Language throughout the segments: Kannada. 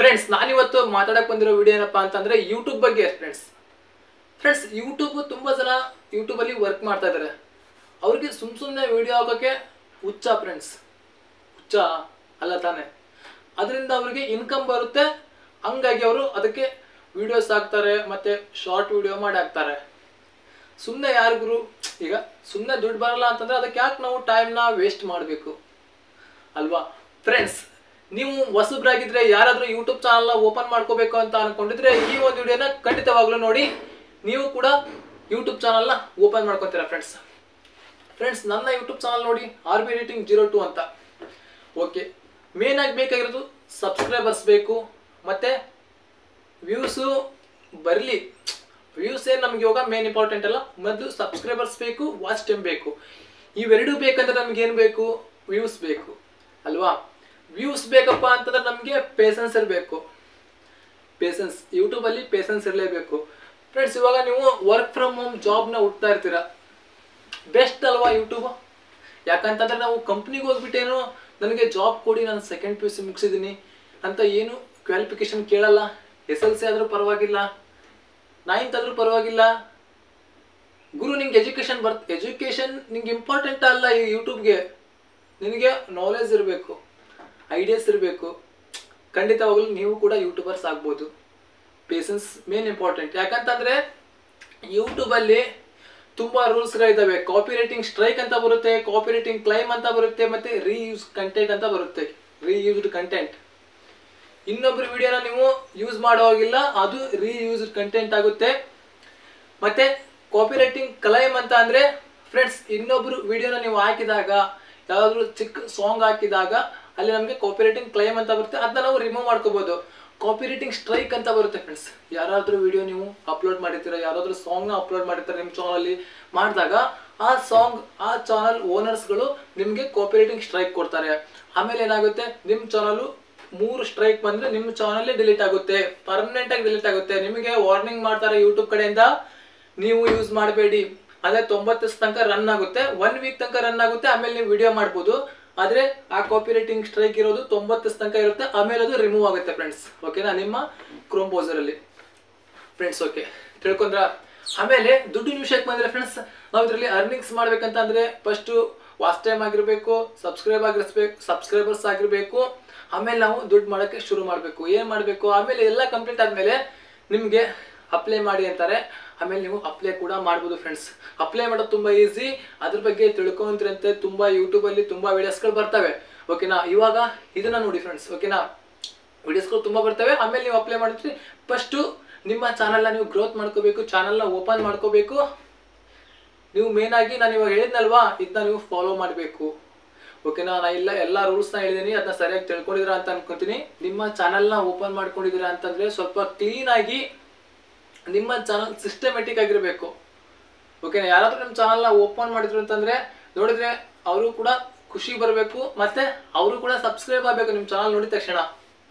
ಫ್ರೆಂಡ್ಸ್ ನಾನಿವತ್ತು ಮಾತಾಡಕ್ಕೆ ಬಂದಿರೋ ವಿಡಿಯೋ ಏನಪ್ಪಾ ಅಂತಂದ್ರೆ ಯೂಟ್ಯೂಬ್ ಬಗ್ಗೆ ಫ್ರೆಂಡ್ಸ್ ಯೂಟ್ಯೂಬ್ ತುಂಬಾ ಜನ ಯೂಟ್ಯೂಬ್ ಅಲ್ಲಿ ವರ್ಕ್ ಮಾಡ್ತಾ ಇದ್ದಾರೆ. ಅವ್ರಿಗೆ ಸುಮ್ಮನೆ ವಿಡಿಯೋ ಹಾಕೋಕೆ ಹುಚ್ಚ ಫ್ರೆಂಡ್ಸ್, ಹುಚ್ಚ ಅಲ್ಲ ತಾನೆ. ಅದರಿಂದ ಅವ್ರಿಗೆ ಇನ್ಕಮ್ ಬರುತ್ತೆ, ಹಂಗಾಗಿ ಅವರು ಅದಕ್ಕೆ ವಿಡಿಯೋಸ್ ಹಾಕ್ತಾರೆ ಮತ್ತೆ ಶಾರ್ಟ್ ವಿಡಿಯೋ ಮಾಡಿ ಹಾಕ್ತಾರೆ. ಸುಮ್ಮನೆ ಯಾರಿಗೂ ಈಗ ಸುಮ್ಮನೆ ದುಡ್ಡು ಬರಲ್ಲ ಅಂತಂದ್ರೆ ಅದಕ್ಕೆ ಯಾಕೆ ನಾವು ಟೈಮ್ನ ವೇಸ್ಟ್ ಮಾಡಬೇಕು ಅಲ್ವಾ ಫ್ರೆಂಡ್ಸ್? ನೀವು ಹೊಸಬ್ರಾಗಿದ್ರೆ ಯಾರಾದರೂ ಯೂಟ್ಯೂಬ್ ಚಾನಲ್ನ ಓಪನ್ ಮಾಡ್ಕೋಬೇಕು ಅಂತ ಅನ್ಕೊಂಡಿದ್ರೆ ಈ ಒಂದು ವಿಡಿಯೋನ ಖಂಡಿತವಾಗ್ಲೂ ನೋಡಿ, ನೀವು ಕೂಡ ಯೂಟ್ಯೂಬ್ ಚಾನಲ್ನ ಓಪನ್ ಮಾಡ್ಕೊತೀರಾ ಫ್ರೆಂಡ್ಸ್. ನನ್ನ ಯೂಟ್ಯೂಬ್ ಚಾನಲ್ ನೋಡಿ RBRating02 ಅಂತ. ಓಕೆ, ಮೇನ್ ಆಗಿ ಬೇಕಾಗಿರೋದು ಸಬ್ಸ್ಕ್ರೈಬರ್ಸ್ ಬೇಕು, ಮತ್ತೆ ವ್ಯೂಸು ಬರಲಿ. ವ್ಯೂಸ್ ಏನು ನಮ್ಗೆ ಇವಾಗ ಮೇನ್ ಇಂಪಾರ್ಟೆಂಟ್ ಅಲ್ಲ, ಮೊದಲು ಸಬ್ಸ್ಕ್ರೈಬರ್ಸ್ ಬೇಕು, ವಾಚ್ ಟೈಮ್ ಬೇಕು. ಇವೆರಡೂ ಬೇಕಂದ್ರೆ ನಮ್ಗೆ ಏನು ಬೇಕು? ವ್ಯೂಸ್ ಬೇಕು ಅಲ್ವಾ? ವ್ಯೂಸ್ ಬೇಕಪ್ಪ ಅಂತಂದ್ರೆ ನಮಗೆ ಪೇಷನ್ಸ್ ಇರಬೇಕು. ಯೂಟ್ಯೂಬಲ್ಲಿ ಪೇಷನ್ಸ್ ಇರಲೇಬೇಕು ಫ್ರೆಂಡ್ಸ್. ಇವಾಗ ನೀವು ವರ್ಕ್ ಫ್ರಮ್ ಹೋಮ್ ಜಾಬ್ನ ಹುಡ್ತಾ ಇರ್ತೀರ, ಬೆಸ್ಟ್ ಅಲ್ವಾ ಯೂಟ್ಯೂಬ್? ಯಾಕಂತಂದ್ರೆ ನಾವು ಕಂಪ್ನಿಗೆ ಹೋಗ್ಬಿಟ್ಟೇನು ನನಗೆ ಜಾಬ್ ಕೊಡಿ, ನಾನು ಸೆಕೆಂಡ್ PUC ಮುಗಿಸಿದ್ದೀನಿ ಅಂತ ಏನು ಕ್ವಾಲಿಫಿಕೇಶನ್ ಕೇಳಲ್ಲ. SLC ಆದರೂ ಪರವಾಗಿಲ್ಲ, 9th ಆದರೂ ಪರವಾಗಿಲ್ಲ. ಗುರು ನಿಂಗೆ ಎಜುಕೇಶನ್ ನಿಂಗೆ ಇಂಪಾರ್ಟೆಂಟ್ ಅಲ್ಲ ಈ ಯೂಟ್ಯೂಬ್ಗೆ. ನಿನಗೆ ನಾಲೆಜ್ ಇರಬೇಕು, ಐಡಿಯಾಸ್ ಇರಬೇಕು. ಖಂಡಿತವಾಗ್ಲೂ ನೀವು ಕೂಡ ಯೂಟ್ಯೂಬರ್ಸ್ ಆಗ್ಬೋದು. Patience main important. ಯಾಕಂತಂದ್ರೆ ಯೂಟ್ಯೂಬಲ್ಲಿ ತುಂಬ ರೂಲ್ಸ್ಗಳಿದ್ದಾವೆ. ಕಾಪಿ ರೈಟಿಂಗ್ ಸ್ಟ್ರೈಕ್ ಅಂತ ಬರುತ್ತೆ, ಕಾಪಿ ರೈಟಿಂಗ್ ಕ್ಲೈಮ್ ಅಂತ ಬರುತ್ತೆ, ಮತ್ತೆ ರೀಯೂಸ್ ಕಂಟೆಂಟ್ ಅಂತ ಬರುತ್ತೆ. ರೀಯೂಸ್ಡ್ ಕಂಟೆಂಟ್, ಇನ್ನೊಬ್ರು ವಿಡಿಯೋನ ನೀವು ಯೂಸ್ ಮಾಡೋವಾಗಿಲ್ಲ, ಅದು ರೀಯೂಸ್ಡ್ ಕಂಟೆಂಟ್ ಆಗುತ್ತೆ. ಮತ್ತೆ ಕಾಪಿ ರೈಟಿಂಗ್ ಕ್ಲೈಮ್ ಅಂತ ಅಂದ್ರೆ ಫ್ರೆಂಡ್ಸ್, ಇನ್ನೊಬ್ರು ವಿಡಿಯೋನ ನೀವು ಹಾಕಿದಾಗ, ಯಾವ್ದಾದ್ರು ಚಿಕ್ಕ ಸಾಂಗ್ ಹಾಕಿದಾಗ ಅಲ್ಲಿ ನಮಗೆ ಕಾಪಿ ರೈಟಿಂಗ್ ಕ್ಲೈಮ್ ಅಂತ ಬರುತ್ತೆ, ಅದನ್ನ ನಾವು ರಿಮೂವ್ ಮಾಡ್ಕೋಬಹುದು. ಕಾಪಿ ರೈಟಿಂಗ್ ಸ್ಟ್ರೈಕ್ ಅಂತ ಬರುತ್ತೆ ಫ್ರೆಂಡ್ಸ್. ಯಾರಾದ್ರೂ ವಿಡಿಯೋ ನೀವು ಅಪ್ಲೋಡ್ ಮಾಡಿರ್ತೀರ, ಯಾರಾದ್ರೂ ಸಾಂಗ್ನ ಅಪ್ಲೋಡ್ ಮಾಡಿರ್ತಾರೆ ನಿಮ್ಮ ಚಾನಲಲ್ಲಿ, ಮಾಡಿದಾಗ ಆ ಚಾನಲ್ ಓನರ್ಸ್ಗಳು ನಿಮಗೆ ಕಾಪಿ ರೈಟಿಂಗ್ ಸ್ಟ್ರೈಕ್ ಕೊಡ್ತಾರೆ. ಆಮೇಲೆ ಏನಾಗುತ್ತೆ, ನಿಮ್ಮ ಚಾನಲ್ 3 ಸ್ಟ್ರೈಕ್ ಬಂದ್ರೆ ನಿಮ್ಮ ಚಾನಲ್ ಡಿಲೀಟ್ ಆಗುತ್ತೆ, ಪರ್ಮನೆಂಟ್ ಆಗಿ ಡಿಲೀಟ್ ಆಗುತ್ತೆ. ನಿಮಗೆ ವಾರ್ನಿಂಗ್ ಮಾಡ್ತಾರೆ ಯೂಟ್ಯೂಬ್ ಕಡೆಯಿಂದ, ನೀವು ಯೂಸ್ ಮಾಡಬೇಡಿ. ಅದೇ 90 ದಿವಸ ತನಕ ರನ್ ಆಗುತ್ತೆ, 1 ವೀಕ್ ತನಕ ರನ್ ಆಗುತ್ತೆ. ಆಮೇಲೆ ನೀವು ವಿಡಿಯೋ ಮಾಡ್ಬೋದು. ಆದ್ರೆ ಆ ಕಾಪಿ ರೈಟಿಂಗ್ ಸ್ಟ್ರೈಕ್ ಇರೋದು 90 ದಿವಸ ತನಕ ಇರುತ್ತೆ, ಆಮೇಲೆ ಅದು ರಿಮೂವ್ ಆಗುತ್ತೆ ಫ್ರೆಂಡ್ಸ್. ಓಕೆನಾ? ನಿಮ್ಮ ಕ್ರೋಮ್ ಬ್ರೌಸರ್ ಅಲ್ಲಿ ಫ್ರೆಂಡ್ಸ್. ಓಕೆ, ತಿಳ್ಕೊಂಡ್ರ? ಆಮೇಲೆ ದುಡ್ಡಿನ ವಿಷಯಕ್ಕೆ ಬಂದ್ರೆ ಫ್ರೆಂಡ್ಸ್, ನಾವು ಇದರಲ್ಲಿ ಅರ್ನಿಂಗ್ಸ್ ಮಾಡ್ಬೇಕಂತ ಅಂದ್ರೆ ಫಸ್ಟ್ ವಾಚ್ ಟೈಮ್ ಆಗಿರ್ಬೇಕು, ಸಬ್ಸ್ಕ್ರೈಬರ್ಸ್ ಆಗಿರ್ಬೇಕು. ಆಮೇಲೆ ನಾವು ದುಡ್ಡು ಮಾಡೋಕ್ಕೆ ಶುರು ಮಾಡಬೇಕು. ಏನು ಮಾಡಬೇಕು? ಆಮೇಲೆ ಎಲ್ಲ ಕಂಪ್ಲೀಟ್ ಆದಮೇಲೆ ನಿಮಗೆ ಅಪ್ಲೈ ಮಾಡಿ ಅಂತಾರೆ. ಆಮೇಲೆ ನೀವು ಅಪ್ಲೈ ಕೂಡ ಮಾಡ್ಬೋದು ಫ್ರೆಂಡ್ಸ್. ಅಪ್ಲೈ ಮಾಡೋದು ತುಂಬ ಈಸಿ. ಅದ್ರ ಬಗ್ಗೆ ತಿಳ್ಕೊಂತೀರಂತೆ. ತುಂಬ ಯೂಟ್ಯೂಬಲ್ಲಿ ತುಂಬ ವಿಡಿಯೋಸ್ಗಳು ಬರ್ತವೆ. ಓಕೆನಾ? ಇವಾಗ ಇದನ್ನ ನೋಡಿ ಫ್ರೆಂಡ್ಸ್. ಓಕೆನಾ? ವಿಡಿಯೋಸ್ಗಳು ತುಂಬ ಬರ್ತವೆ. ಆಮೇಲೆ ನೀವು ಅಪ್ಲೈ ಮಾಡಿದ್ರಿ, ಫಸ್ಟು ನಿಮ್ಮ ಚಾನಲ್ನ ನೀವು ಗ್ರೋತ್ ಮಾಡ್ಕೋಬೇಕು, ಚಾನಲ್ನ ಓಪನ್ ಮಾಡ್ಕೋಬೇಕು. ನೀವು ಮೇನ್ ಆಗಿ ನಾನು ಇವಾಗ ಹೇಳಿದ್ನಲ್ವಾ, ಇದನ್ನ ನೀವು ಫಾಲೋ ಮಾಡಬೇಕು. ಓಕೆನಾ? ನಾ ಎಲ್ಲ ರೂಲ್ಸ್ನ ಹೇಳಿದ್ದೀನಿ, ಅದನ್ನ ಸರಿಯಾಗಿ ತಿಳ್ಕೊಂಡಿದ್ದೀರಾ ಅಂತ ಅನ್ಕೊಂತೀನಿ. ನಿಮ್ಮ ಚಾನಲ್ನ ಓಪನ್ ಮಾಡ್ಕೊಂಡಿದ್ದೀರಾ ಅಂತಂದ್ರೆ ಸ್ವಲ್ಪ ಕ್ಲೀನ್ ಆಗಿ ನಿಮ್ಮ ಚಾನಲ್ ಸಿಸ್ಟಮೆಟಿಕ್ ಆಗಿರಬೇಕು. ಓಕೆನಾ? ಯಾರಾದ್ರೂ ನಿಮ್ಮ ಚಾನಲ್ನ ಓಪನ್ ಮಾಡಿದ್ರು ಅಂತಂದ್ರೆ ನೋಡಿದ್ರೆ ಅವರು ಕೂಡ ಖುಷಿ ಬರಬೇಕು, ಮತ್ತೆ ಅವರು ಕೂಡ ಸಬ್ಸ್ಕ್ರೈಬ್ ಆಗಬೇಕು ನಿಮ್ಮ ಚಾನಲ್ ನೋಡಿದ ತಕ್ಷಣ.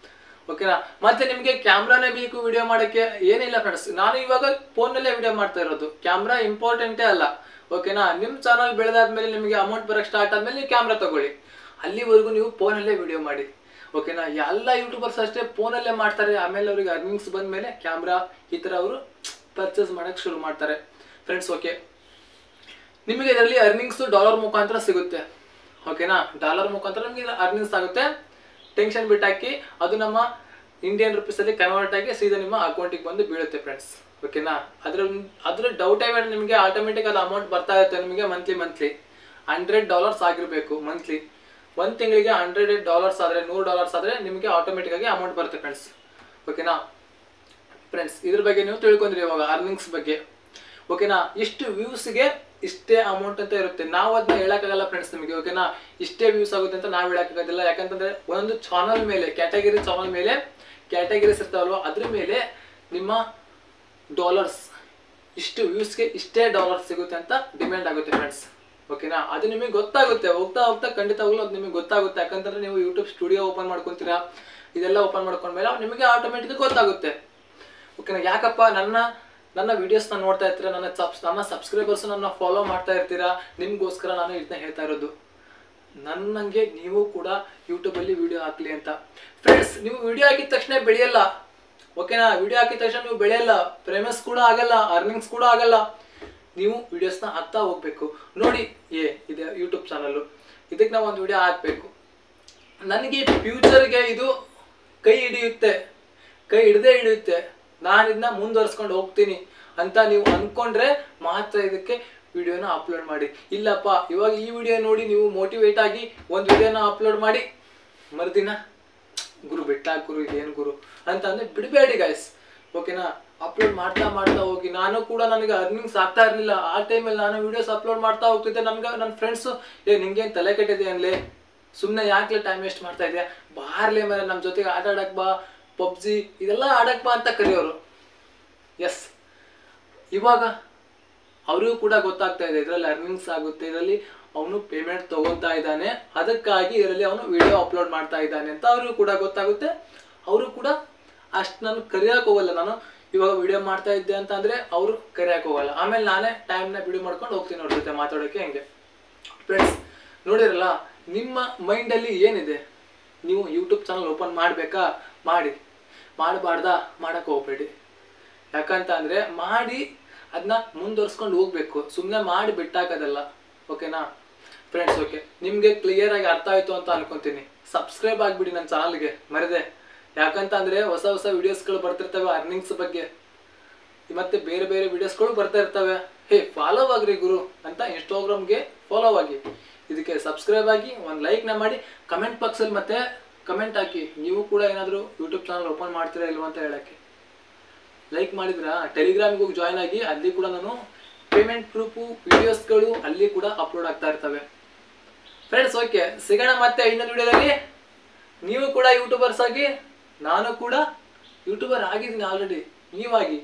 ಓಕೆನಾ? ಮತ್ತೆ ನಿಮಗೆ ಕ್ಯಾಮ್ರಾನೇ ಬೇಕು ವಿಡಿಯೋ ಮಾಡೋಕ್ಕೆ, ಏನಿಲ್ಲ ಫ್ರೆಂಡ್ಸ್. ನಾನು ಇವಾಗ ಫೋನ್ನಲ್ಲೇ ವಿಡಿಯೋ ಮಾಡ್ತಾ ಇರೋದು, ಕ್ಯಾಮ್ರಾ ಇಂಪಾರ್ಟೆಂಟೇ ಅಲ್ಲ. ಓಕೆನಾ? ನಿಮ್ಮ ಚಾನಲ್ ಬೆಳೆದಾದ್ಮೇಲೆ ನಿಮಗೆ ಅಮೌಂಟ್ ಬರೋಕ್ಕೆ ಸ್ಟಾರ್ಟ್ ಆದ್ಮೇಲೆ ನೀವು ಕ್ಯಾಮ್ರಾ ತಗೊಳ್ಳಿ. ಅಲ್ಲಿವರೆಗೂ ನೀವು ಫೋನಲ್ಲೇ ವಿಡಿಯೋ ಮಾಡಿ. ಓಕೆನಾ? ಎಲ್ಲ ಯೂಟ್ಯೂಬರ್ಸ್ ಅಷ್ಟೇ ಫೋನಲ್ಲೇ ಮಾಡ್ತಾರೆ. ಆಮೇಲೆ ಅವ್ರಿಗೆ ಅರ್ನಿಂಗ್ಸ್ ಬಂದಮೇಲೆ ಕ್ಯಾಮ್ರಾ ಈ ಥರ ಅವರು ಪರ್ಚೇಸ್ ಮಾಡೋಕ್ಕೆ ಶುರು ಮಾಡ್ತಾರೆ ಫ್ರೆಂಡ್ಸ್. ಓಕೆ, ನಿಮಗೆ ಇದರಲ್ಲಿ ಅರ್ನಿಂಗ್ಸು ಡಾಲರ್ ಮುಖಾಂತರ ಸಿಗುತ್ತೆ. ಓಕೆನಾ? ಡಾಲರ್ ಮುಖಾಂತರ ನಿಮಗೆ ಅರ್ನಿಂಗ್ಸ್ ಆಗುತ್ತೆ. ಟೆನ್ಷನ್ ಬಿಟ್ಟಾಕಿ, ಅದು ನಮ್ಮ ಇಂಡಿಯನ್ ರುಪೀಸಲ್ಲಿ ಕನ್ವರ್ಟ್ ಆಗಿ ಸೀದಾ ನಿಮ್ಮ ಅಕೌಂಟಿಗೆ ಬಂದು ಬೀಳುತ್ತೆ ಫ್ರೆಂಡ್ಸ್. ಓಕೆನಾ? ಅದ್ರ ಡೌಟ್ ಆಗಿ ನಿಮಗೆ ಆಟೋಮೆಟಿಕ್ ಅದು ಅಮೌಂಟ್ ಬರ್ತಾ ಇರುತ್ತೆ ನಿಮಗೆ ಮಂತ್ಲಿ $100 ಆಗಿರಬೇಕು ಮಂತ್ಲಿ. ಒಂದು ತಿಂಗಳಿಗೆ $100 ಆದರೆ, $100 ಆದರೆ ನಿಮಗೆ ಆಟೋಮೆಟಿಕ್ ಆಗಿ ಅಮೌಂಟ್ ಬರುತ್ತೆ ಫ್ರೆಂಡ್ಸ್. ಓಕೆನಾ ಫ್ರೆಂಡ್ಸ್? ಇದ್ರ ಬಗ್ಗೆ ನೀವು ತಿಳ್ಕೊಂಡ್ರಿ ಇವಾಗ ಅರ್ನಿಂಗ್ಸ್ ಬಗ್ಗೆ. ಓಕೆನಾ? ಇಷ್ಟು ವ್ಯೂಸ್ಗೆ ಇಷ್ಟೇ ಅಮೌಂಟ್ ಅಂತ ಇರುತ್ತೆ. ನಾವು ಅದನ್ನ ಹೇಳಕ್ಕಾಗಲ್ಲ ಫ್ರೆಂಡ್ಸ್ ನಿಮಗೆ. ಓಕೆನಾ? ಇಷ್ಟೇ ವ್ಯೂಸ್ ಆಗುತ್ತೆ ಅಂತ ನಾವು ಹೇಳಕ್ಕಾಗೋದಿಲ್ಲ. ಯಾಕಂತಂದ್ರೆ ಒಂದು ಚಾನಲ್ ಮೇಲೆ ಚಾನಲ್ ಮೇಲೆ ಕ್ಯಾಟಗರೀಸ್ ಇರ್ತಾವಲ್ವ, ಅದ್ರ ಮೇಲೆ ನಿಮ್ಮ ಡಾಲರ್ಸ್, ಇಷ್ಟು ವ್ಯೂಸ್ಗೆ ಇಷ್ಟೇ ಡಾಲರ್ಸ್ ಸಿಗುತ್ತೆ ಅಂತ ಡಿಮ್ಯಾಂಡ್ ಆಗುತ್ತೆ ಫ್ರೆಂಡ್ಸ್. ಓಕೆನಾ? ಅದು ನಿಮಗೆ ಗೊತ್ತಾಗುತ್ತೆ, ಹೋಗ್ತಾ ಖಂಡಿತವಾಗ್ಲೂ ಅದು ನಿಮಗೆ ಗೊತ್ತಾಗುತ್ತೆ. ಯಾಕಂತಂದ್ರೆ ನೀವು ಯೂಟ್ಯೂಬ್ ಸ್ಟುಡಿಯೋ ಓಪನ್ ಮಾಡ್ಕೊತೀರಾ, ಇದೆಲ್ಲ ಓಪನ್ ಮಾಡ್ಕೊಂಡ್ಮೇಲೆ ನಿಮಗೆ ಆಟೋಮೆಟಿಕ್ ಗೊತ್ತಾಗುತ್ತೆ. ಓಕೆನಾ? ಯಾಕಪ್ಪ ನನ್ನ ವಿಡಿಯೋಸ್ನ ನೋಡ್ತಾ ಇರ್ತೀರಾ, ನನ್ನ ಸಬ್ಸ್ಕ್ರೈಬರ್ಸ್ ನನ್ನ ಫಾಲೋ ಮಾಡ್ತಾ ಇರ್ತೀರಾ, ನಿಮ್ಗೋಸ್ಕರ ನಾನು ಇದನ್ನ ಹೇಳ್ತಾ ಇರೋದು. ನನ್ನಂಗೆ ನೀವು ಕೂಡ ಯೂಟ್ಯೂಬಲ್ಲಿ ವಿಡಿಯೋ ಹಾಕ್ಲಿ ಅಂತ. ಫ್ರೆಂಡ್ಸ್, ನೀವು ವಿಡಿಯೋ ಹಾಕಿದ ತಕ್ಷಣ ಬೆಳೆಯಲ್ಲ, ಓಕೆನಾ? ವಿಡಿಯೋ ಹಾಕಿದ ತಕ್ಷಣ ನೀವು ಬೆಳೆಯಲ್ಲ, ಫೇಮಸ್ ಕೂಡ ಆಗಲ್ಲ, ಅರ್ನಿಂಗ್ಸ್ ಕೂಡ ಆಗಲ್ಲ. ನೀವು ವಿಡಿಯೋಸ್ನ ಹಾಕ್ತಾ ಹೋಗ್ಬೇಕು. ನೋಡಿ, ಇದೆ ಯೂಟ್ಯೂಬ್ ಚಾನಲ್ಲು, ಇದಕ್ಕೆ ನಾವು ಒಂದು ವಿಡಿಯೋ ಹಾಕಬೇಕು, ನನಗೆ ಫ್ಯೂಚರ್ಗೆ ಇದು ಕೈ ಹಿಡದೇ ಹಿಡಿಯುತ್ತೆ, ನಾನು ಇದನ್ನ ಮುಂದುವರ್ಸ್ಕೊಂಡು ಹೋಗ್ತೀನಿ ಅಂತ ನೀವು ಅಂದ್ಕೊಂಡ್ರೆ ಮಾತ್ರ ಇದಕ್ಕೆ ವಿಡಿಯೋನ ಅಪ್ಲೋಡ್ ಮಾಡಿ. ಇಲ್ಲಪ್ಪ, ಇವಾಗ ಈ ವಿಡಿಯೋ ನೋಡಿ ನೀವು ಮೋಟಿವೇಟ್ ಆಗಿ ಒಂದು ವಿಡಿಯೋನ ಅಪ್ಲೋಡ್ ಮಾಡಿ ಮರುದಿನ ಗುರು ಗುರು ಏನು ಗುರು ಅಂತ ಅಂದ್ರೆ ಬಿಡಬೇಡಿ ಗೈಸ್, ಓಕೆನಾ? ಅಪ್ಲೋಡ್ ಮಾಡ್ತಾ ಹೋಗಿ. ನಾನು ಕೂಡ ನನಗೆ ಅರ್ನಿಂಗ್ಸ್ ಆಗ್ತಾ ಇರಲಿಲ್ಲ ಆ ಟೈಮಲ್ಲಿ, ನಾನು ವಿಡಿಯೋಸ್ ಅಪ್ಲೋಡ್ ಮಾಡ್ತಾ ಹೋಗ್ತಿದ್ದೆ. ನನ್ನ ಫ್ರೆಂಡ್ಸು, ನಿಂಗೇನು ತಲೆ ಕೆಟ್ಟಿದೆ ಅನ್ಲೇ, ಸುಮ್ಮನೆ ಯಾಕೆ ಟೈಮ್ ವೇಸ್ಟ್ ಮಾಡ್ತಾ ಇದೆಯಾ, ಬಾರ್ಲೆ ಮೇಲೆ ನಮ್ಮ ಜೊತೆಗೆ ಆಟ ಆಡಕ್ ಬಾ, ಪಬ್ಜಿ ಇದೆಲ್ಲ ಆಡಕ್ ಬಾ ಅಂತ ಕರೆಯೋರು. ಎಸ್, ಇವಾಗ ಅವ್ರಿಗೂ ಕೂಡ ಗೊತ್ತಾಗ್ತಾ ಇದೆ ಇದರಲ್ಲಿ ಅರ್ನಿಂಗ್ಸ್ ಆಗುತ್ತೆ, ಇದರಲ್ಲಿ ಅವನು ಪೇಮೆಂಟ್ ತಗೋತಾ ಇದ್ದಾನೆ, ಅದಕ್ಕಾಗಿ ಇದರಲ್ಲಿ ಅವನು ವಿಡಿಯೋ ಅಪ್ಲೋಡ್ ಮಾಡ್ತಾ ಇದ್ದಾನೆ ಅಂತ ಅವ್ರಿಗೂ ಕೂಡ ಗೊತ್ತಾಗುತ್ತೆ. ಅವರು ಕೂಡ ಅಷ್ಟು ನಾನು ಕರೆಯೋಕೆ ಹೋಗಲ್ಲ. ನಾನು ಇವಾಗ ವಿಡಿಯೋ ಮಾಡ್ತಾ ಇದ್ದೆ ಅಂತ ಅಂದ್ರೆ ಅವರು ಕರೆಯೋಕೆ ಹೋಗಲ್ಲ. ಆಮೇಲೆ ನಾನೇ ಟೈಮ್ನ ವಿಡಿಯೋ ಮಾಡ್ಕೊಂಡು ಹೋಗ್ತೀನಿ ಅವ್ರ ಜೊತೆ ಮಾತಾಡೋಕ್ಕೆ. ಹೆಂಗೆ ಫ್ರೆಂಡ್ಸ್, ನೋಡಿರಲ್ಲ, ನಿಮ್ಮ ಮೈಂಡಲ್ಲಿ ಏನಿದೆ, ನೀವು ಯೂಟ್ಯೂಬ್ ಚಾನಲ್ ಓಪನ್ ಮಾಡಬೇಕಾ, ಮಾಡಬಾರ್ದಾ, ಮಾಡೋಕ್ಕೆ ಹೋಗ್ಬೇಡಿ. ಯಾಕಂತ ಅಂದರೆ ಮಾಡಿ ಅದನ್ನ ಮುಂದುವರ್ಸ್ಕೊಂಡು ಹೋಗ್ಬೇಕು, ಸುಮ್ಮನೆ ಮಾಡಿ ಬಿಟ್ಟಾಕೋದಲ್ಲ, ಓಕೆನಾ ಫ್ರೆಂಡ್ಸ್? ಓಕೆ, ನಿಮಗೆ ಕ್ಲಿಯರ್ ಆಗಿ ಅರ್ಥ ಆಯಿತು ಅಂತ ಅನ್ಕೊತೀನಿ. ಸಬ್ಸ್ಕ್ರೈಬ್ ಆಗಿಬಿಡಿ ನನ್ನ ಚಾನಲ್ಗೆ, ಮರೆದೆ. ಯಾಕಂತ ಅಂದರೆ ಹೊಸ ವಿಡಿಯೋಸ್ಗಳು ಬರ್ತಿರ್ತವೆ ಅರ್ನಿಂಗ್ಸ್ ಬಗ್ಗೆ, ಮತ್ತೆ ಬೇರೆ ವಿಡಿಯೋಸ್ಗಳು ಬರ್ತಾ ಇರ್ತವೆ. ಫಾಲೋ ಆಗ್ರಿ ಗುರು ಅಂತ ಇನ್ಸ್ಟಾಗ್ರಾಮ್ಗೆ ಫಾಲೋ ಆಗಿ, ಇದಕ್ಕೆ ಸಬ್ಸ್ಕ್ರೈಬ್ ಆಗಿ, ಒಂದು ಲೈಕ್ನ ಮಾಡಿ, ಕಮೆಂಟ್ ಬಾಕ್ಸಲ್ಲಿ ಮತ್ತೆ ಕಮೆಂಟ್ ಹಾಕಿ, ನೀವು ಕೂಡ ಏನಾದರೂ ಯೂಟ್ಯೂಬ್ ಚಾನಲ್ ಓಪನ್ ಮಾಡ್ತೀರಾ ಇಲ್ವ ಅಂತ ಹೇಳೋಕ್ಕೆ. ಲೈಕ್ ಮಾಡಿದ್ರಾ, ಟೆಲಿಗ್ರಾಮ್ಗೆ ಹೋಗಿ ಜಾಯ್ನ್ ಆಗಿ, ಅಲ್ಲಿ ಕೂಡ ನಾನು ಪೇಮೆಂಟ್ ಪ್ರೂಫು ವಿಡಿಯೋಸ್ಗಳು ಅಲ್ಲಿ ಕೂಡ ಅಪ್ಲೋಡ್ ಆಗ್ತಾ ಇರ್ತವೆ. ಫ್ರೆಂಡ್ಸ್, ಓಕೆ, ಸಿಗೋಣ ಮತ್ತೆ ಇನ್ನೊಂದು ವಿಡಿಯೋದಲ್ಲಿ. ನೀವು ಕೂಡ ಯೂಟ್ಯೂಬರ್ಸ್ ಆಗಿ, ನಾನು ಕೂಡ ಯೂಟ್ಯೂಬರ್ ಆಗಿದ್ದೀನಿ ಆಲ್ರೆಡಿ, ನೀವಾಗಿ.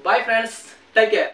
Bye friends, take care.